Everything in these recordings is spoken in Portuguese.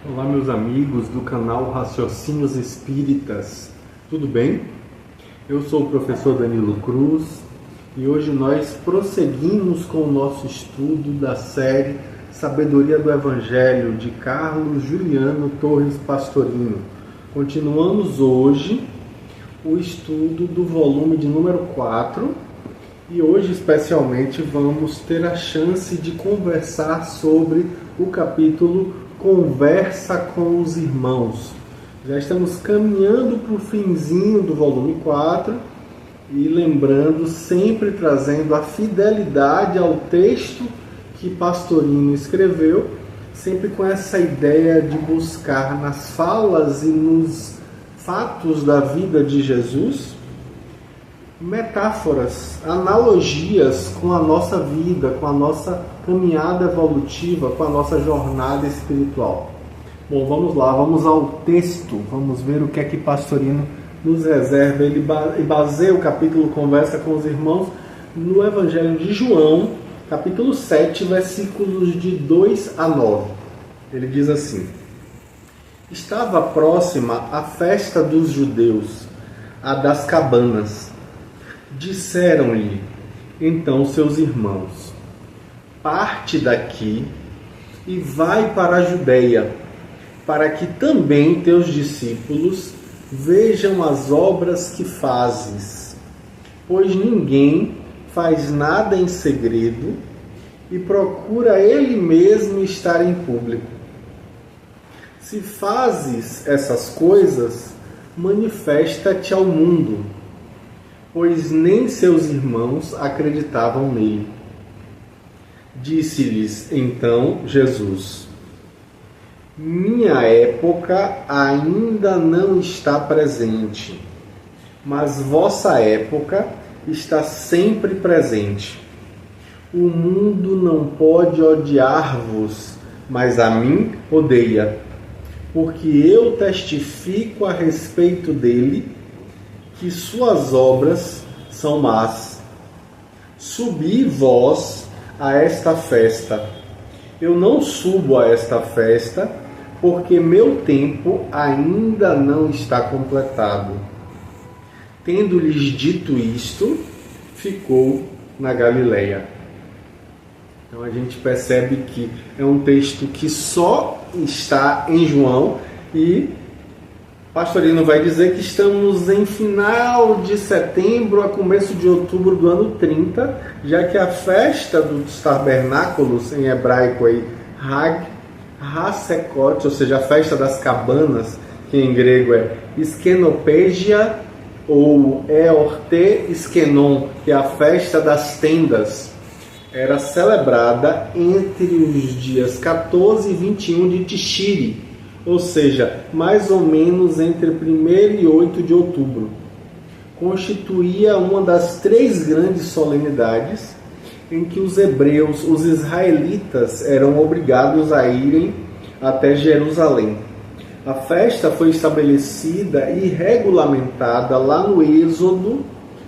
Olá, meus amigos do canal Raciocínios Espíritas, tudo bem? Eu sou o professor Danilo Cruz e hoje nós prosseguimos com o nosso estudo da série Sabedoria do Evangelho de Carlos Juliano Torres Pastorino. Continuamos hoje o estudo do volume de número 4 e hoje especialmente vamos ter a chance de conversar sobre o capítulo Conversa com os Irmãos. Já estamos caminhando para o finzinho do volume 4 e lembrando, sempre trazendo a fidelidade ao texto que Pastorino escreveu, sempre com essa ideia de buscar nas falas e nos fatos da vida de Jesus metáforas, analogias com a nossa vida, com a nossa caminhada evolutiva, com a nossa jornada espiritual. Bom, vamos lá, vamos ao texto, vamos ver o que é que Pastorino nos reserva. Ele baseia o capítulo Conversa com os Irmãos no Evangelho de João, capítulo 7, versículos de 2 a 9. Ele diz assim: Estava próxima a festa dos judeus, a das cabanas. Disseram-lhe então seus irmãos: parte daqui e vai para a Judeia, para que também teus discípulos vejam as obras que fazes. Pois ninguém faz nada em segredo e procura ele mesmo estar em público. Se fazes essas coisas, manifesta-te ao mundo, pois nem seus irmãos acreditavam nele. Disse-lhes então Jesus: Minha época ainda não está presente, mas vossa época está sempre presente. O mundo não pode odiar-vos, mas a mim odeia, porque eu testifico a respeito dele que suas obras são más. Subi vós a esta festa. Eu não subo a esta festa, porque meu tempo ainda não está completado. Tendo-lhes dito isto, ficou na Galileia. Então a gente percebe que é um texto que só está em João e Pastorino vai dizer que estamos em final de setembro a começo de outubro do ano 30, já que a festa dos tabernáculos, em hebraico aí, Hag HaSekot, ou seja, a festa das cabanas, que em grego é Skenopegia ou Eorte Skenon, que é a festa das tendas, era celebrada entre os dias 14 e 21 de Tishri, ou seja, mais ou menos entre 1º e 8 de outubro. Constituía uma das 3 grandes solenidades em que os hebreus, os israelitas, eram obrigados a irem até Jerusalém. A festa foi estabelecida e regulamentada lá no Êxodo,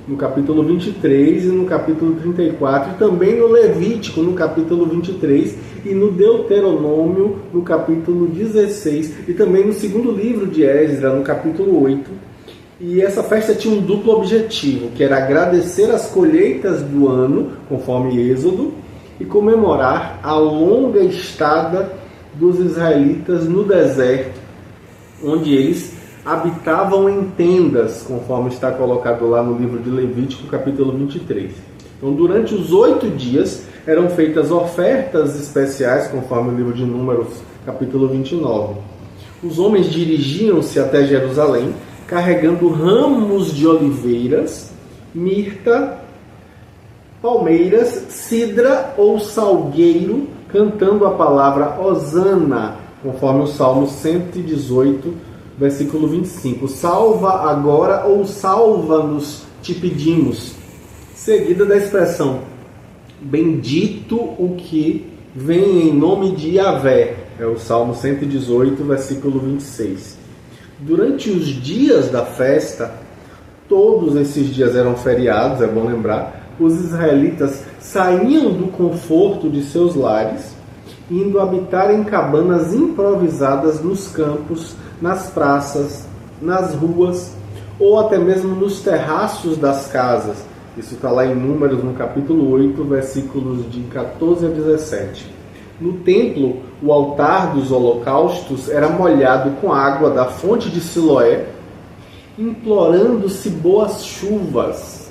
no capítulo 23 e no capítulo 34, e também no Levítico, no capítulo 23, e no Deuteronômio, no capítulo 16, e também no segundo livro de Esdras, no capítulo 8. E essa festa tinha um duplo objetivo, que era agradecer as colheitas do ano, conforme Êxodo, e comemorar a longa estada dos israelitas no deserto, onde eles habitavam em tendas, conforme está colocado lá no livro de Levítico, capítulo 23. Então, durante os 8 dias, eram feitas ofertas especiais, conforme o livro de Números, capítulo 29. Os homens dirigiam-se até Jerusalém, carregando ramos de oliveiras, mirta, palmeiras, cidra ou salgueiro, cantando a palavra Hosana, conforme o Salmo 118, versículo 25. Salva agora ou salva-nos, te pedimos. Seguida da expressão, bendito o que vem em nome de Yahvé. É o Salmo 118, versículo 26. Durante os dias da festa, todos esses dias eram feriados, é bom lembrar, os israelitas saíam do conforto de seus lares indo habitar em cabanas improvisadas nos campos, nas praças, nas ruas ou até mesmo nos terraços das casas. Isso está lá em Números, no capítulo 8, versículos de 14 a 17. No templo, o altar dos holocaustos era molhado com água da fonte de Siloé, implorando-se boas chuvas.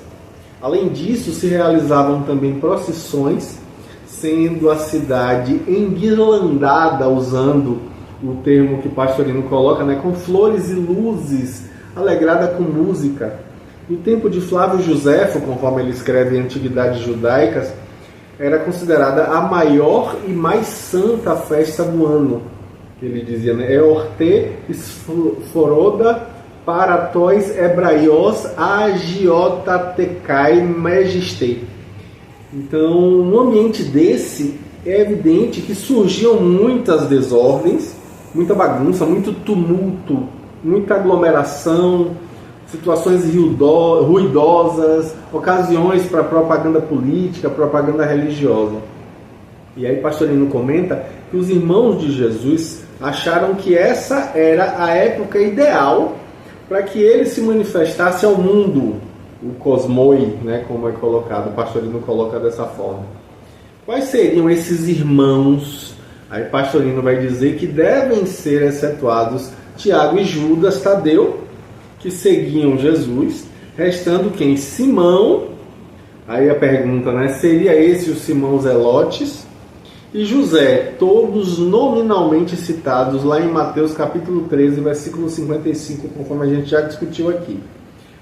Além disso, se realizavam também procissões, sendo a cidade enguirlandada, usando o termo que Pastorino coloca, né, com flores e luzes, alegrada com música. No tempo de Flávio Joséfo, conforme ele escreve em Antiguidades Judaicas, era considerada a maior e mais santa festa do ano. Ele dizia, né, Eorte esforoda paratois hebraios agiotatekai megistei. Então, num ambiente desse, é evidente que surgiam muitas desordens, muita bagunça, muito tumulto, muita aglomeração, situações ruidosas, ocasiões para propaganda política, propaganda religiosa. E aí Pastorino comenta que os irmãos de Jesus acharam que essa era a época ideal para que ele se manifestasse ao mundo, o cosmoi, né, como é colocado, o Pastorino coloca dessa forma. Quais seriam esses irmãos? Aí Pastorino vai dizer que devem ser excetuados Tiago e Judas Tadeu, que seguiam Jesus, restando quem? Simão, aí a pergunta, né, seria esse o Simão Zelotes? E José, todos nominalmente citados lá em Mateus capítulo 13, versículo 55, conforme a gente já discutiu aqui.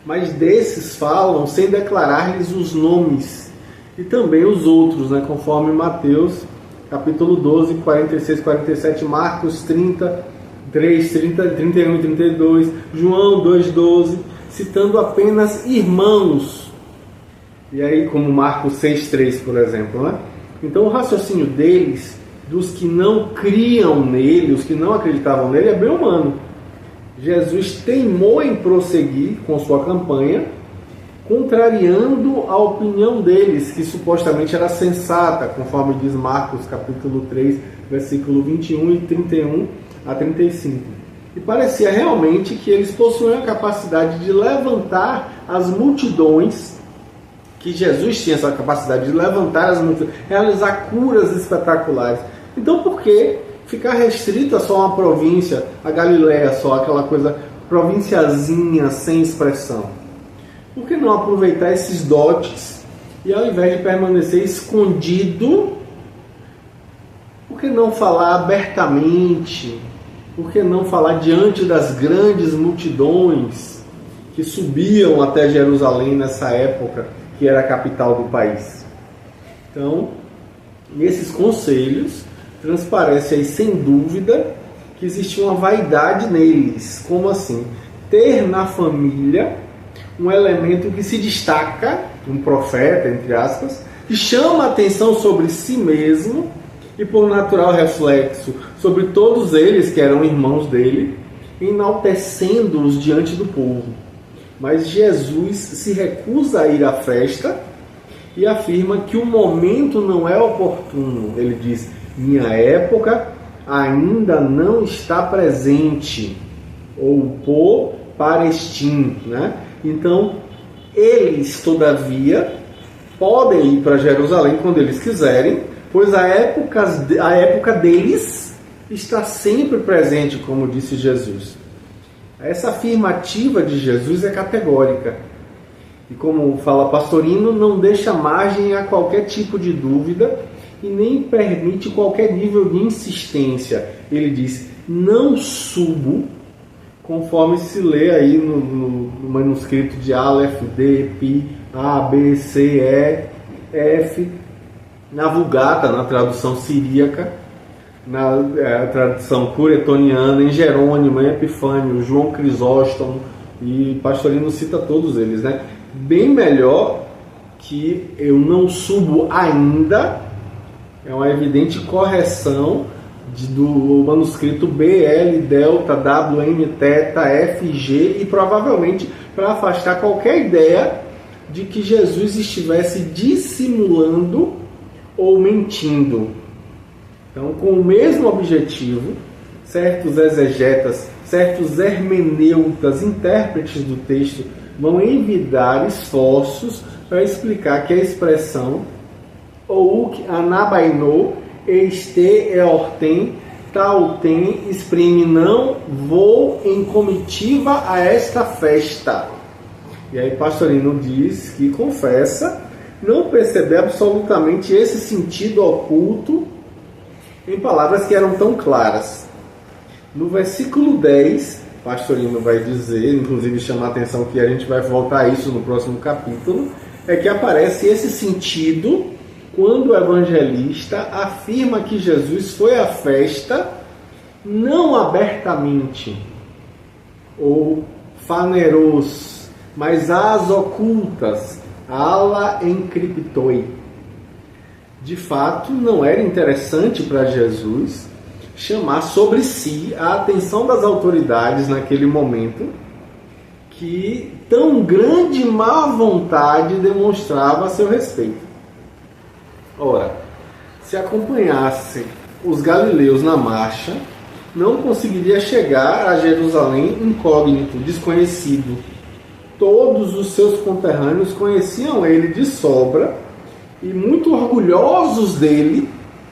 Mas desses falam sem declarar-lhes os nomes, e também os outros, né, conforme Mateus capítulo 12, 46, 47, Marcos 30, 3, 30, 31 e 32, João 2,12, citando apenas irmãos. E aí, como Marcos 6,3, por exemplo, né? Então, o raciocínio deles, dos que não criam nele, os que não acreditavam nele, é bem humano. Jesus teimou em prosseguir com sua campanha, contrariando a opinião deles, que supostamente era sensata, conforme diz Marcos capítulo 3, versículo 21 e 31 a 35. E parecia realmente que eles possuíam a capacidade de levantar as multidões, que Jesus tinha essa capacidade de levantar as multidões, realizar curas espetaculares. Então por que ficar restrito a só uma província, a Galileia só, aquela coisa provinciazinha, sem expressão? Por que não aproveitar esses dotes e, ao invés de permanecer escondido, por que não falar abertamente? Por que não falar diante das grandes multidões que subiam até Jerusalém nessa época, que era a capital do país? Então, nesses conselhos, transparece aí sem dúvida que existe uma vaidade neles. Como assim? Ter na família um elemento que se destaca, um profeta, entre aspas, que chama a atenção sobre si mesmo e, por natural reflexo, sobre todos eles que eram irmãos dele, enaltecendo-os diante do povo. Mas Jesus se recusa a ir à festa e afirma que o momento não é oportuno. Ele diz, minha época ainda não está presente, ou por parestim, né? Então, eles, todavia, podem ir para Jerusalém quando eles quiserem, pois a época deles está sempre presente, como disse Jesus. Essa afirmativa de Jesus é categórica. E como fala Pastorino, não deixa margem a qualquer tipo de dúvida e nem permite qualquer nível de insistência. Ele diz, não subo, conforme se lê aí no manuscrito de Aleph, D, Pi, A, B, C, E, F, na Vulgata, na tradução siríaca, na tradução curetoniana, em Jerônimo, em Epifânio, João Crisóstomo, e Pastorino cita todos eles, né? Bem melhor que eu não subo ainda, é uma evidente correção do manuscrito BL, Delta, WM, Teta, FG, e provavelmente para afastar qualquer ideia de que Jesus estivesse dissimulando ou mentindo. Então, com o mesmo objetivo, certos exegetas, certos hermeneutas, intérpretes do texto, vão envidar esforços para explicar que a expressão ouk anabaino este eorten tauten exprime não vou em comitiva a esta festa. E aí Pastorino diz que confessa não perceber absolutamente esse sentido oculto em palavras que eram tão claras. No versículo 10, Pastorino vai dizer, inclusive chama a atenção que a gente vai voltar a isso no próximo capítulo, é que aparece esse sentido quando o evangelista afirma que Jesus foi à festa não abertamente ou faneros, mas às ocultas, ala encriptoi. De fato, não era interessante para Jesus chamar sobre si a atenção das autoridades naquele momento, que tão grande má vontade demonstrava a seu respeito. Ora, se acompanhasse os galileus na marcha, não conseguiria chegar a Jerusalém incógnito, desconhecido. Todos os seus conterrâneos conheciam ele de sobra e muito orgulhosos dele,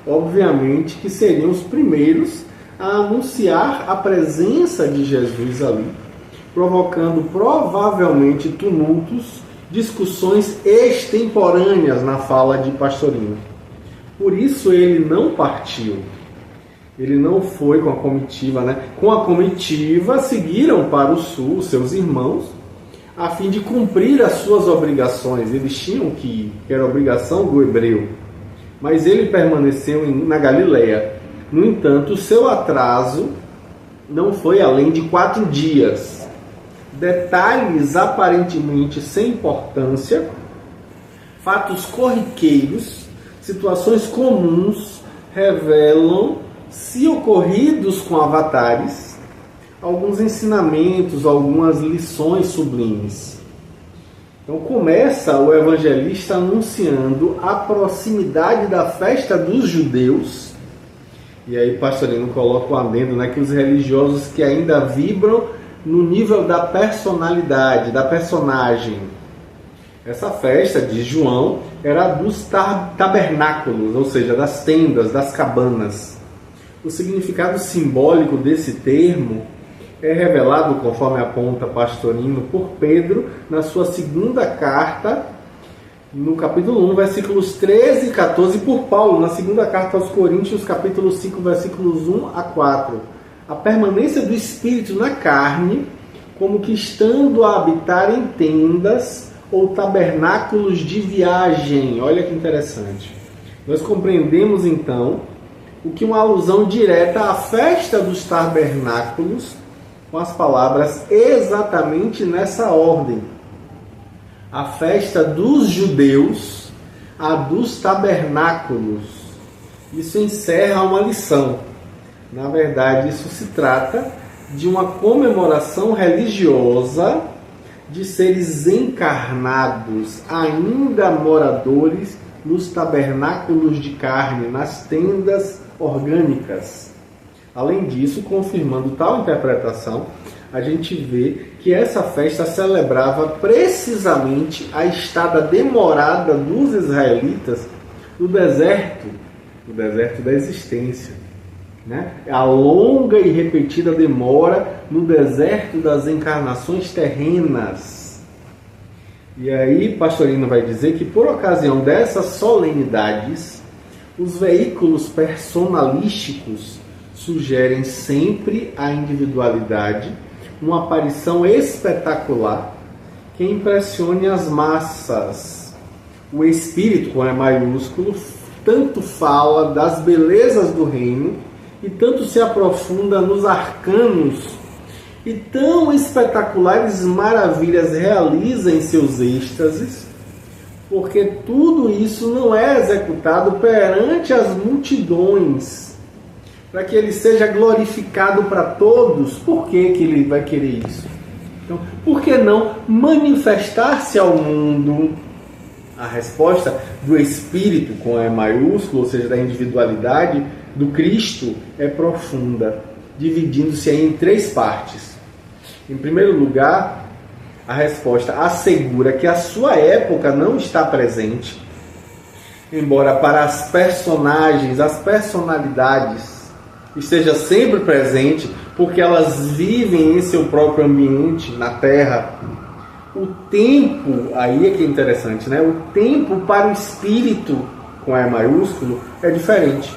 obviamente, que seriam os primeiros a anunciar a presença de Jesus ali, provocando provavelmente tumultos, discussões extemporâneas na fala de Pastorino. Por isso ele não partiu. Ele não foi com a comitiva, né? Com a comitiva seguiram para o sul seus irmãos, a fim de cumprir as suas obrigações. Eles tinham que ir, que era a obrigação do hebreu. Mas ele permaneceu na Galileia. No entanto, o seu atraso não foi além de 4 dias. Detalhes aparentemente sem importância, fatos corriqueiros, situações comuns, revelam, se ocorridos com avatares, alguns ensinamentos, algumas lições sublimes. Então começa o evangelista anunciando a proximidade da festa dos judeus. E aí Pastorino coloca o adendo, né, que os religiosos que ainda vibram no nível da personalidade, da personagem. Essa festa, diz João, era dos tabernáculos, ou seja, das tendas, das cabanas. O significado simbólico desse termo é revelado, conforme aponta Pastorino, por Pedro na sua segunda carta, no capítulo 1, versículos 13 e 14, e por Paulo na segunda carta aos Coríntios, capítulo 5, versículos 1 a 4. A permanência do Espírito na carne, como que estando a habitar em tendas ou tabernáculos de viagem. Olha que interessante. Nós compreendemos então o que uma alusão direta à festa dos tabernáculos, com as palavras exatamente nessa ordem. A festa dos judeus, a dos tabernáculos. Isso encerra uma lição. Na verdade, isso se trata de uma comemoração religiosa de seres encarnados, ainda moradores nos tabernáculos de carne, nas tendas orgânicas. Além disso, confirmando tal interpretação, a gente vê que essa festa celebrava precisamente a estada demorada dos israelitas no deserto da existência. Né? A longa e repetida demora no deserto das encarnações terrenas. E aí Pastorino vai dizer que por ocasião dessas solenidades, os veículos personalísticos sugerem sempre a individualidade, uma aparição espetacular que impressione as massas. O Espírito, com E maiúsculo, tanto fala das belezas do reino e tanto se aprofunda nos arcanos e tão espetaculares maravilhas realiza em seus êxtases, porque tudo isso não é executado perante as multidões, para que ele seja glorificado para todos. Por que ele vai querer isso? Então, por que não manifestar-se ao mundo? A resposta do Espírito, com E maiúsculo, ou seja, da individualidade, do Cristo é profunda, dividindo-se em 3 partes. Em primeiro lugar, a resposta assegura que a sua época não está presente, embora para as personagens, as personalidades, esteja sempre presente, porque elas vivem em seu próprio ambiente, na Terra. O tempo, aí é que é interessante, né? O tempo para o espírito, com E maiúsculo, é diferente.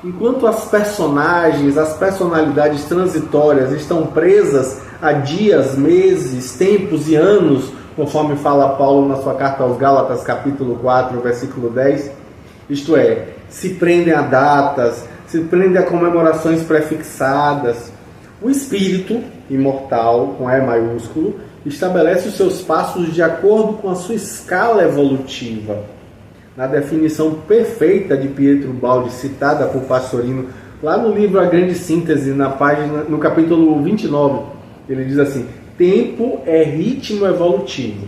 Enquanto as personagens, as personalidades transitórias estão presas a dias, meses, tempos e anos, conforme fala Paulo na sua carta aos Gálatas, capítulo 4, versículo 10, isto é, se prendem a datas, se prendem a comemorações prefixadas. O espírito imortal, com E maiúsculo, estabelece os seus passos de acordo com a sua escala evolutiva. Na definição perfeita de Pietro Baldi, citada por Pastorino, lá no livro A Grande Síntese, no capítulo 29, ele diz assim: tempo é ritmo evolutivo.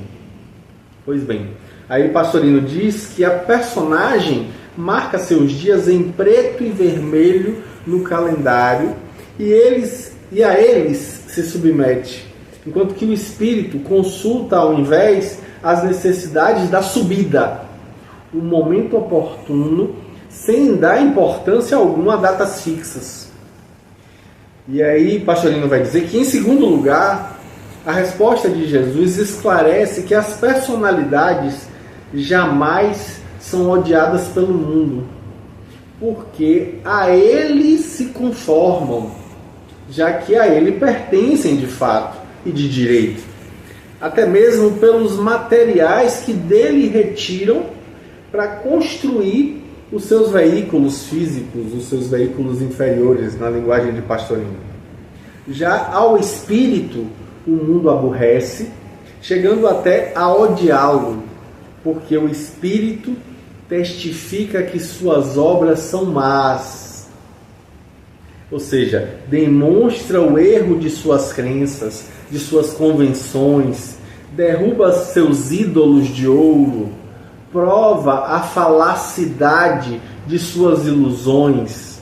Pois bem, aí Pastorino diz que a personagem marca seus dias em preto e vermelho no calendário e a eles se submete, enquanto que o espírito consulta ao invés as necessidades da subida, o momento oportuno, sem dar importância alguma a datas fixas. E aí Pastorino vai dizer que, em segundo lugar, a resposta de Jesus esclarece que as personalidades jamais são odiadas pelo mundo, porque a ele se conformam, já que a ele pertencem de fato e de direito, até mesmo pelos materiais que dele retiram para construir os seus veículos físicos, os seus veículos inferiores, na linguagem de Pastorino. Já ao espírito, o mundo aborrece, chegando até a odiá-lo, porque o espírito testifica que suas obras são más, ou seja, demonstra o erro de suas crenças, de suas convenções, derruba seus ídolos de ouro, prova a falacidade de suas ilusões,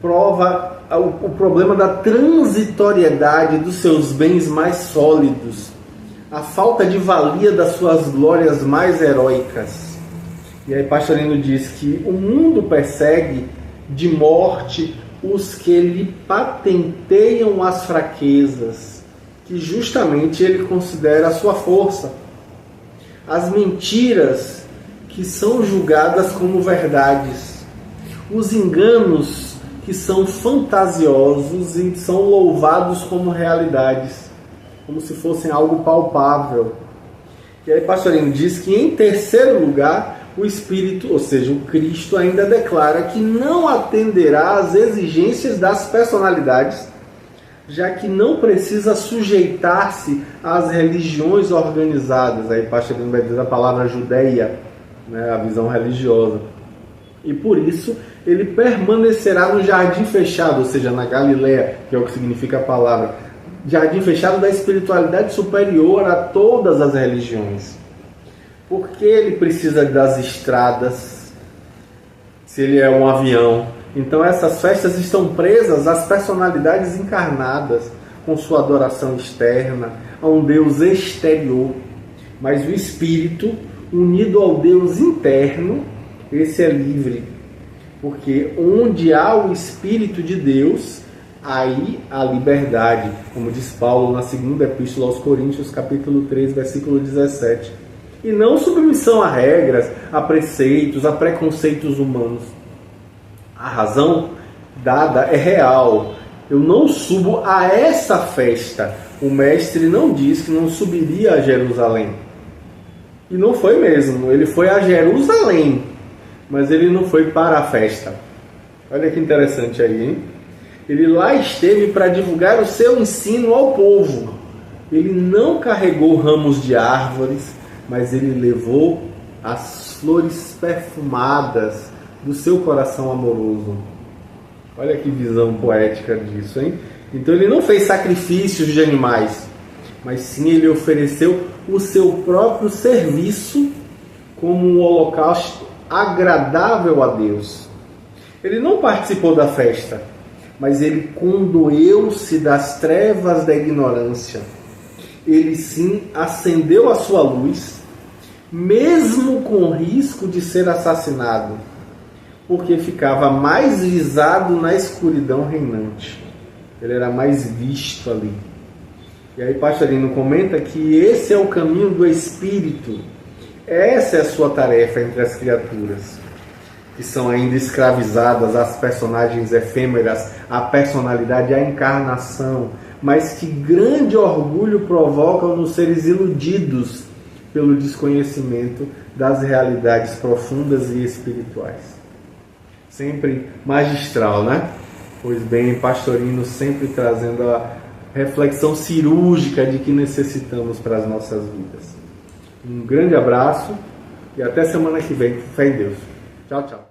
prova o problema da transitoriedade dos seus bens mais sólidos, a falta de valia das suas glórias mais heróicas. E aí Pastorino diz que o mundo persegue de morte os que lhe patenteiam as fraquezas, que justamente ele considera a sua força. As mentiras que são julgadas como verdades, os enganos que são fantasiosos e são louvados como realidades, como se fossem algo palpável. E aí Pastorino diz que, em terceiro lugar, o Espírito, ou seja, o Cristo, ainda declara que não atenderá às exigências das personalidades, já que não precisa sujeitar-se às religiões organizadas. Aí Pastorino vai dizer a palavra judeia, né, a visão religiosa. E por isso ele permanecerá no jardim fechado, ou seja, na Galileia, que é o que significa a palavra, jardim fechado da espiritualidade superior a todas as religiões. Porque ele precisa das estradas, se ele é um avião. Então essas festas estão presas às personalidades encarnadas, com sua adoração externa, a um Deus exterior. Mas o espírito, unido ao Deus interno, esse é livre. Porque onde há o Espírito de Deus, aí há liberdade, como diz Paulo na segunda epístola aos Coríntios, capítulo 3, versículo 17. E não submissão a regras, a preceitos, a preconceitos humanos. A razão dada é real. Eu não subo a essa festa. O mestre não diz que não subiria a Jerusalém. E não foi mesmo. Ele foi a Jerusalém, mas ele não foi para a festa. Olha que interessante aí, hein? Ele lá esteve para divulgar o seu ensino ao povo. Ele não carregou ramos de árvores, mas ele levou as flores perfumadas do seu coração amoroso. Olha que visão poética disso, hein? Então ele não fez sacrifícios de animais, mas sim ele ofereceu o seu próprio serviço como um holocausto agradável a Deus. Ele não participou da festa, mas ele condoeu-se das trevas da ignorância. Ele sim acendeu a sua luz, mesmo com risco de ser assassinado, porque ficava mais visado na escuridão reinante. Ele era mais visto ali. E aí Pastorino comenta que esse é o caminho do Espírito. Essa é a sua tarefa entre as criaturas, que são ainda escravizadas às personagens efêmeras, à personalidade, à encarnação, mas que grande orgulho provocam nos seres iludidos pelo desconhecimento das realidades profundas e espirituais. Sempre magistral, né? Pois bem, Pastorino sempre trazendo a reflexão cirúrgica de que necessitamos para as nossas vidas. Um grande abraço e até semana que vem. Fé em Deus. Tchau, tchau.